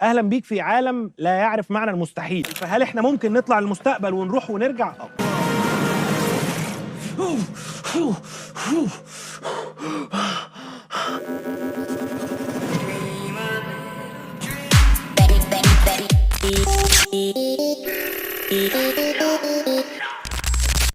اهلا بيك في عالم لا يعرف معنى المستحيل. فهل احنا ممكن نطلع للمستقبل ونروح ونرجع؟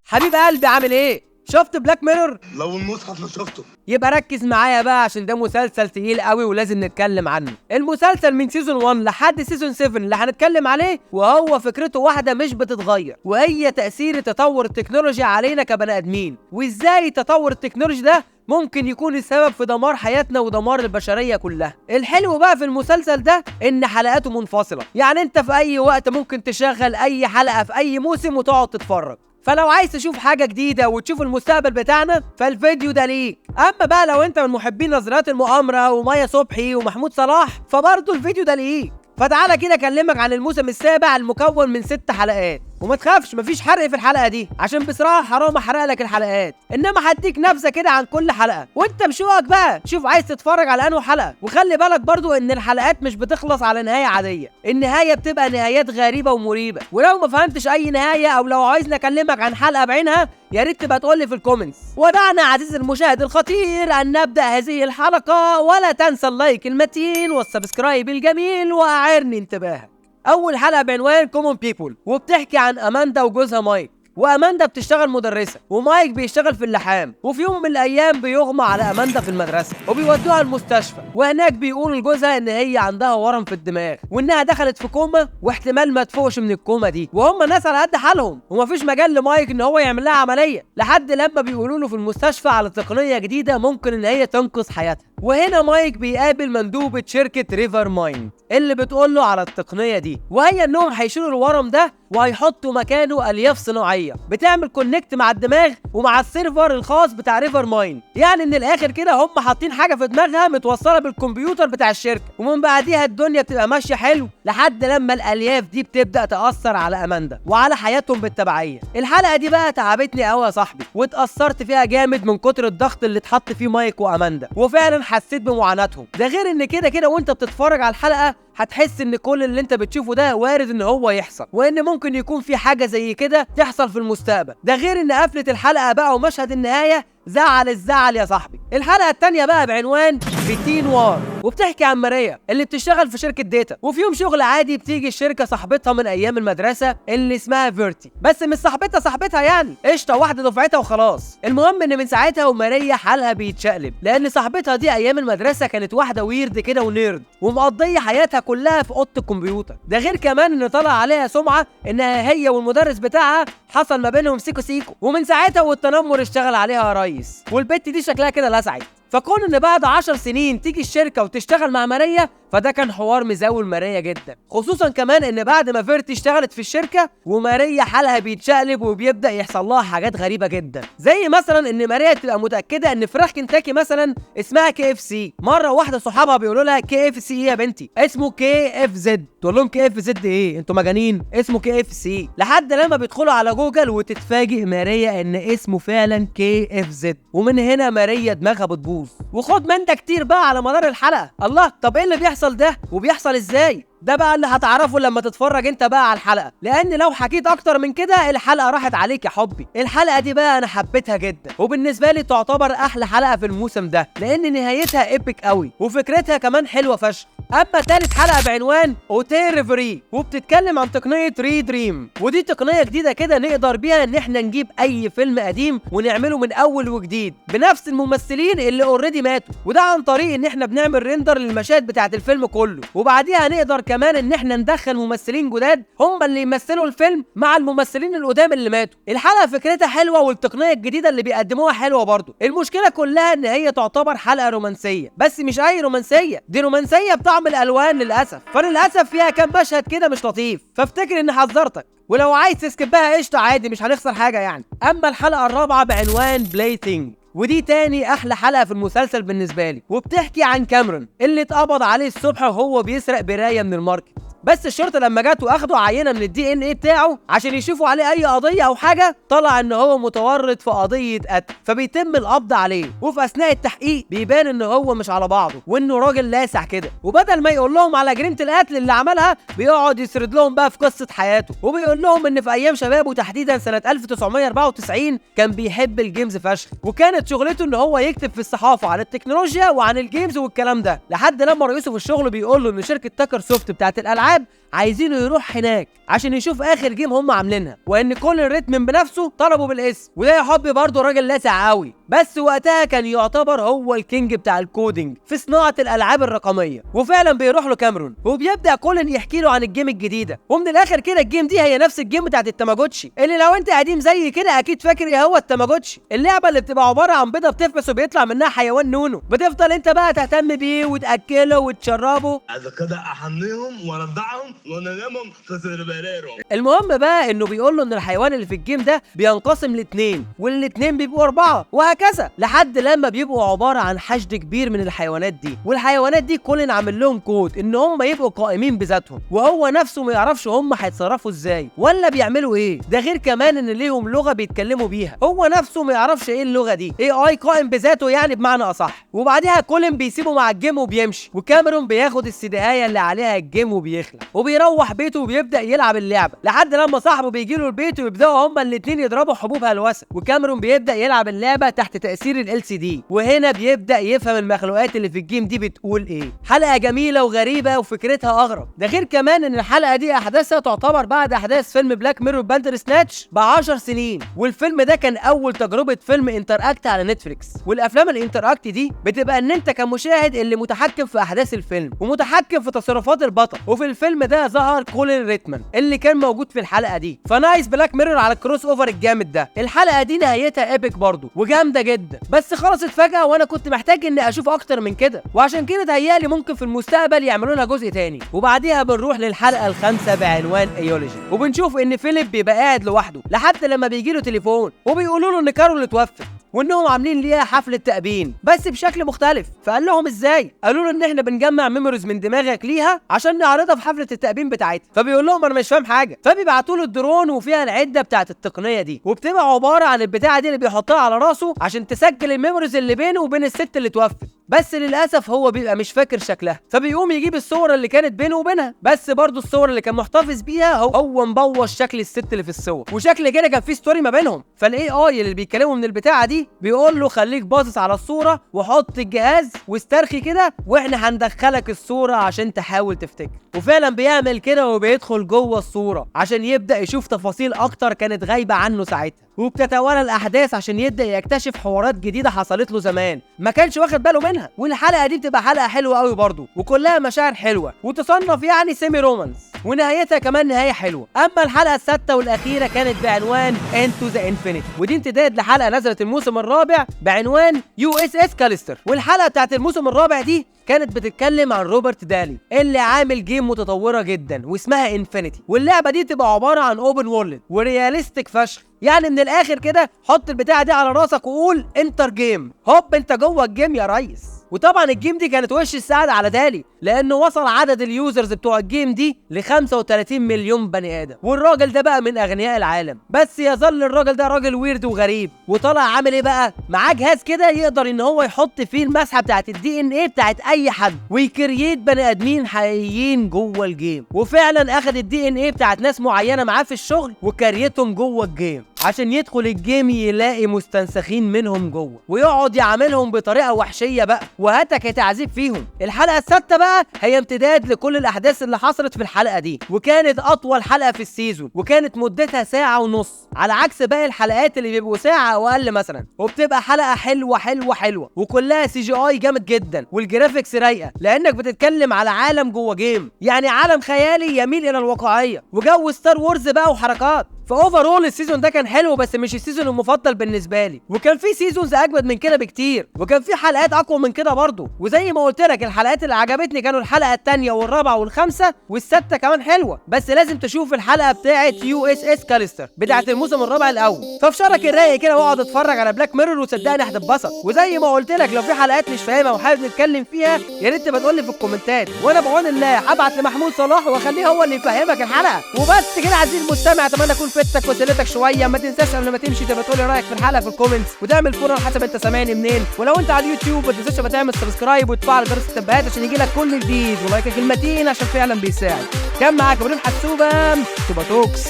حبيب قلبي عامل ايه؟ شفت بلاك ميرور؟ لو المصحف ما شفته يبقى ركز معايا بقى عشان ده مسلسل تقيل قوي ولازم نتكلم عنه. المسلسل من سيزون 1 لحد سيزون 7 اللي هنتكلم عليه، وهو فكرته واحده مش بتتغير، وهي تأثير تطور التكنولوجيا علينا كبني ادمين، وازاي تطور التكنولوجيا ده ممكن يكون السبب في دمار حياتنا ودمار البشرية كلها. الحلو بقى في المسلسل ده ان حلقاته منفصلة، يعني انت في اي وقت ممكن تشغل اي حلقة في اي موسم وتقعد تتفرج. فلو عايز تشوف حاجة جديدة وتشوف المستقبل بتاعنا فالفيديو ده ليك. اما بقى لو انت من محبين نظريات المؤامرة ومايا صبحي ومحمود صلاح فبرضه الفيديو ده ليك. فتعالى كده اكلمك عن الموسم السابع المكون من 6 حلقات، وما تخافش مفيش حرق في الحلقه دي عشان بصراحه حرام احرق لك الحلقات، انما هديك نبذه كده عن كل حلقه وانت مشوقك بقى شوف عايز تتفرج على انه حلقه. وخلي بالك برضو ان الحلقات مش بتخلص على نهايه عاديه، النهايه بتبقى نهايات غريبه ومريبه. ولو ما فهمتش اي نهايه او لو عايزني اكلمك عن حلقه بعينها يا ريت تبقى تقول لي في الكومنتس. ودعنا عزيزي المشاهد الخطير ان نبدا هذه الحلقه، ولا تنسى اللايك المتين والسبسكرايب الجميل واعرني انتباهك. اول حلقه بعنوان كومون بيبول، وبتحكي عن اماندا وجوزها مايك. واماندا بتشتغل مدرسه ومايك بيشتغل في اللحام، وفي يوم من الايام بيغمى على اماندا في المدرسه وبيودوها المستشفى، وهناك بيقولوا لجوزها ان هي عندها ورم في الدماغ وانها دخلت في كوما واحتمال ما تفوقش من الكوما دي، وهم ناس على قد حالهم ومفيش مجال لمايك ان هو يعمل لها عمليه، لحد لما بيقولوا له في المستشفى على تقنيه جديده ممكن ان هي تنقذ حياتها. وهنا مايك بيقابل مندوبه شركه ريفر مايند اللي بتقول له على التقنيه دي، وهي انهم هيشيلوا الورم ده وهيحطوا مكانه الياف صناعيه بتعمل كونكت مع الدماغ ومع السيرفر الخاص بتاع ريفر مايند. يعني من الاخر كده هم حاطين حاجه في دماغها متوصله بالكمبيوتر بتاع الشركه، ومن بعديها الدنيا بتبقى ماشيه حلو لحد لما الالياف دي بتبدا تاثر على اماندا وعلى حياتهم بالتبعيه. الحلقه دي بقى تعبتني قوي يا صاحبي، واتاثرت فيها جامد من كتر الضغط اللي اتحط فيه مايك واماندا، وفعلا حسيت بمعاناتهم. ده غير ان كده وانت بتتفرج على الحلقه هتحس ان كل اللي انت بتشوفه ده وارد ان هو يحصل، وان ممكن يكون في حاجه زي كده تحصل في المستقبل. ده غير ان قفله الحلقه بقى ومشهد النهايه زعل الزعل يا صاحبي. الحلقه الثانيه بقى بعنوان بتين وار، وبتحكي عن ماريا اللي بتشتغل في شركه داتا، وفي يوم شغل عادي بتيجي الشركه صاحبتها من ايام المدرسه اللي اسمها فيرتي، بس مش صاحبتها يعني قشطه واحده دفعتها وخلاص. المهم ان من ساعتها وماريا حالها بيتشقلب، لان صاحبتها دي ايام المدرسه كانت واحده ويرد كده ونيرد ومقضيه حياتها كلها في اوضه الكمبيوتر. ده غير كمان ان طلع عليها سمعه انها هي والمدرس بتاعها حصل ما بينهم سيكو سيكو، ومن ساعتها والتنمر اشتغل عليها يا ريس، والبت دي شكلها كده لسعت. فكون ان بعد 10 سنين تيجي الشركه وتشتغل مع ماريا فده كان حوار مزاول ماريا جدا، خصوصا كمان ان بعد ما فيرتي اشتغلت في الشركه وماريا حالها بيتشقلب وبيبدا يحصل لها حاجات غريبه جدا، زي مثلا ان ماريا تبقى متاكده ان فراخ كنتاكي مثلا اسمها KFC. مره واحده صحابها بيقولوا لها KFC ايه يا بنتي؟ اسمه KFZ. تقول لهم KFZ ايه؟ انتوا مجانين؟ اسمه KFC. لحد لما بيدخلوا على جوجل وتتفاجئ ماريا ان اسمه فعلا KFZ، ومن هنا ماريا دماغها بتبوظ. وخد من ده كتير بقى على مدار الحلقه. الله، طب ايه اللي بيحصل ده وبيحصل ازاي؟ ده بقى اللي هتعرفه لما تتفرج انت بقى على الحلقه، لان لو حكيت اكتر من كده الحلقه راحت عليك يا حبي. الحلقه دي بقى انا حبيتها جدا، وبالنسبه لي تعتبر احلى حلقه في الموسم ده، لان نهايتها ايبك قوي وفكرتها كمان حلوه فشخ. اما تالت حلقه بعنوان اوتيل ريفري، وبتتكلم عن تقنيه ري دريم، ودي تقنيه جديده كده نقدر بيها ان احنا نجيب اي فيلم قديم ونعمله من اول وجديد بنفس الممثلين اللي اوريدي ماتوا، وده عن طريق ان احنا بنعمل ريندر للمشاهد بتاعه الفيلم كله، وبعديها نقدر كمان ان احنا ندخل ممثلين جداد هم اللي يمثلوا الفيلم مع الممثلين القدام اللي ماتوا. الحلقه فكرتها حلوه والتقنيه الجديده اللي بيقدموها حلوه برضه. المشكله كلها ان هي تعتبر حلقه رومانسيه، بس مش اي رومانسيه، دي رومانسيه بطعم الالوان للاسف، فللاسف فيها كام مشهد كده مش لطيف، فافتكر اني حذرتك، ولو عايز تسكبها قشطه عادي مش هنخسر حاجه يعني. اما الحلقه الرابعه بعنوان بلاي ثينج، ودي تاني احلى حلقه في المسلسل بالنسبه لي، وبتحكي عن كاميرون اللي اتقبض عليه الصبح وهو بيسرق برايه من الماركت. بس الشرطه لما جت واخدوا عينه من الدي ان ايه بتاعه عشان يشوفوا عليه اي قضيه او حاجه، طلع ان هو متورط في قضيه قتل، فبيتم القبض عليه. وفي اثناء التحقيق بيبان ان هو مش على بعضه وانه راجل لاسع كده، وبدل ما يقول لهم على جريمه القتل اللي عملها بيقعد يسرد لهم بقى في قصه حياته، وبيقول لهم ان في ايام شبابه تحديدا سنه 1994 كان بيحب الجيمز فشخ، وكانت شغلته ان هو يكتب في الصحافه عن التكنولوجيا وعن الجيمز والكلام ده، لحد لما رئيسه في الشغل بيقول له ان شركه تاكر سوفت بتاعت الالعاب عايزينه يروح هناك عشان يشوف اخر جيم هم عاملينها، وان كل الريتم بنفسه طلبه بالاسم. وده يا حبي برضه راجل لاسع قوي، بس وقتها كان يعتبر هو الكينج بتاع الكودينج في صناعه الالعاب الرقميه. وفعلا بيروح له كاميرون وبيبدا كولن يحكي له عن الجيم الجديده، ومن الاخر كده الجيم دي هي نفس الجيم بتاعت التاماجوتشي، اللي لو انت قديم زي كده اكيد فاكر ايه هو التاماجوتشي، اللعبه اللي بتبقى عباره عن بيضه بتفقس وبيطلع منها حيوان نونو، بتفضل انت بقى تهتم بيه وتاكله وتشربه. هذا كده احميهم وارضعهم وننامهم في سربريرهم. المهم بقى انه بيقول له ان الحيوان اللي في الجيم ده بينقسم لاتنين، والاتنين بيبقوا 4 وهكذا، لحد لما بيبقوا عباره عن حشد كبير من الحيوانات دي. والحيوانات دي كولن عامل لهم كود ان هم يبقوا قائمين بذاتهم، وهو نفسه ما يعرفش هم هيتصرفوا ازاي ولا بيعملوا ايه. ده غير كمان ان ليهم لغه بيتكلموا بيها، هو نفسه ما يعرفش ايه اللغه دي. اي قائم بذاته يعني بمعنى اصح. وبعديها كولن بيسيبه مع الجيم وبيمشي، وكاميرون بياخد السدايه اللي عليها الجيم وبيخلع وبيروح بيته وبيبدا يلعب اللعبه، لحد لما صاحبه بيجي له البيت ويبداوا هما الاثنين يضربوا حبوب هلوسه، وكاميرون بيبدا يلعب اللعبه تحت تاثير ال سي دي. وهنا بيبدا يفهم المخلوقات اللي في الجيم دي بتقول ايه. حلقه جميله وغريبه وفكرتها اغرب. ده غير كمان ان الحلقه دي احداثها تعتبر بعد احداث فيلم بلاك ميرور باندر سناتش ب10 سنين، والفيلم ده كان اول تجربه فيلم انتراكت على نتفليكس. والافلام الانتراكت دي بتبقى ان انت كمشاهد اللي متحكم في احداث الفيلم ومتحكم في تصرفات البطل. وفي الفيلم ده ظهر كولن ريتمان اللي كان موجود في الحلقه دي. فنايس بلاك ميرور على الكروس اوفر الجامد ده. الحلقه دي نهايتها ايبك برضو وجامده جدا، بس خلصت فجاه وانا كنت محتاج اني اشوف اكتر من كده، وعشان كده تهيالي ممكن في المستقبل يعملوا لها جزء تاني. وبعديها بنروح للحلقه الخامسه بعنوان ايولوجي، وبنشوف ان فيليب بيبقى قاعد لوحده لحد لما بيجي له تليفون وبيقولوا له ان كارول اتوفت وانهم عاملين ليها حفله تأبين بس بشكل مختلف. فقال لهم ازاي؟ قالوا له ان احنا بنجمع ميموريز من دماغك ليها عشان نعرضها في حفله التأبين بتاعتها. فبيقول لهم انا مش فاهم حاجه. فبيبعتوا له الدرون وفيها العده بتاعت التقنيه دي، وبتبقى عباره عن البتاعه دي اللي بيحطها على راسه عشان تسجل الميموريز اللي بينه وبين الست اللي توفت. بس للاسف هو بيبقى مش فاكر شكلها، فبيقوم يجيب الصور اللي كانت بينه وبينها، بس برضه الصور اللي كان محتفظ بيها هو مبوظ شكل الست اللي في الصور، وشكل كده كان في ستوري ما بينهم. فالاي اي اللي بيتكلموا من البتاعه دي بيقول له خليك باصص على الصوره وحط الجهاز واسترخي كده واحنا هندخلك الصوره عشان تحاول تفتكر. وفعلا بيعمل كده وبيدخل جوه الصوره عشان يبدا يشوف تفاصيل اكتر كانت غايبه عنه ساعتها، وبتتوالى الاحداث عشان يبدا يكتشف حوارات جديده حصلت له زمان ما كانش واخد باله منها. والحلقه دي بتبقى حلقه حلوه قوي برضه وكلها مشاعر حلوه وتصنف يعني سيمي رومانس، ونهايتها كمان نهايه حلوه. اما الحلقه السادسه والاخيره كانت بعنوان انتو ذا انفينيتي، ودي امتداد لحلقه نزلت الموسم الرابع بعنوان يو اس اس كاليستر. والحلقه بتاعت الموسم الرابع دي كانت بتتكلم عن روبرت دالي اللي عامل جيم متطوره جدا واسمها انفينيتي، واللعبه دي تبقى عباره عن اوبن وورلد ورياليستيك فشخ. يعني من الاخر كده حط البتاعه دي على راسك وقول انتر جيم، هوب انت جوه الجيم يا ريس. وطبعا الجيم دي كانت وش السعاده على دالي لانه وصل عدد اليوزرز بتوع الجيم دي ل 35 مليون بني ادم، والراجل ده بقى من اغنياء العالم. بس يظل الراجل ده راجل ويرد وغريب، وطلع عامل ايه بقى؟ معاه جهاز كده يقدر ان هو يحط فيه المسحه بتاعت الدي ان ايه بتاعت اي حد ويكرييت بني ادمين حقيقيين جوه الجيم. وفعلا اخد الدي ان ايه بتاعت ناس معينه معاه في الشغل وكريتهم جوه الجيم عشان يدخل الجيم يلاقي مستنسخين منهم جوه ويقعد يعاملهم بطريقه وحشيه بقى وهاتك تعذيب فيهم. الحلقه السادسه بقى هي امتداد لكل الاحداث اللي حصلت في الحلقه دي، وكانت اطول حلقه في السيزون وكانت مدتها ساعه ونص على عكس باقي الحلقات اللي بيبقوا ساعه او اقل مثلا. وبتبقى حلقه حلوه حلوه حلوه وكلها سي جي اي جامد جدا والجرافيكس رايقه لانك بتتكلم على عالم جوه جيم، يعني عالم خيالي يميل الى الواقعيه وجو ستار وورز بقى وحركات. فاوفرول السيزون ده كان حلو بس مش السيزون المفضل بالنسبه لي، وكان في سيزونز اجمد من كده بكتير، وكان في حلقات اقوى من كده برضه. وزي ما قلت لك الحلقات اللي عجبتني كانوا الحلقه الثانيه والرابعه والخامسه والسادسه كمان حلوه، بس لازم تشوف الحلقه بتاعه USS كاليستر بتاعه الموسم الرابع الاول. ففي شارك الرايق كده واقعد اتفرج على بلاك ميرور وصدقني هتتبسط. وزي ما قلت لك لو في حلقات مش فاهمها وحابب نتكلم فيها يا ريت تبقى تقول لي في الكومنتات، وانا بعون الله هبعت لمحمود صلاح واخليه هو اللي يفهمك الحلقه. وبس كده عزيزي المستمع، اتمنى اكون فدتك وسليتك شويه. ما تنساش قبل ما تمشي تبقى تقول لي رايك في الحلقه في الكومنتس، وتعمل فولو على حسب انت سامعني منين. ولو انت على اليوتيوب ما تنساش تبقى تعمل سبسكرايب وتفعل جرس التنبيهات عشان يجيلك كل جديد، ولايكك المتين عشان فعلا بيساعد. كان معاك ابراهيم حسوبه توكس.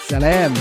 سلام.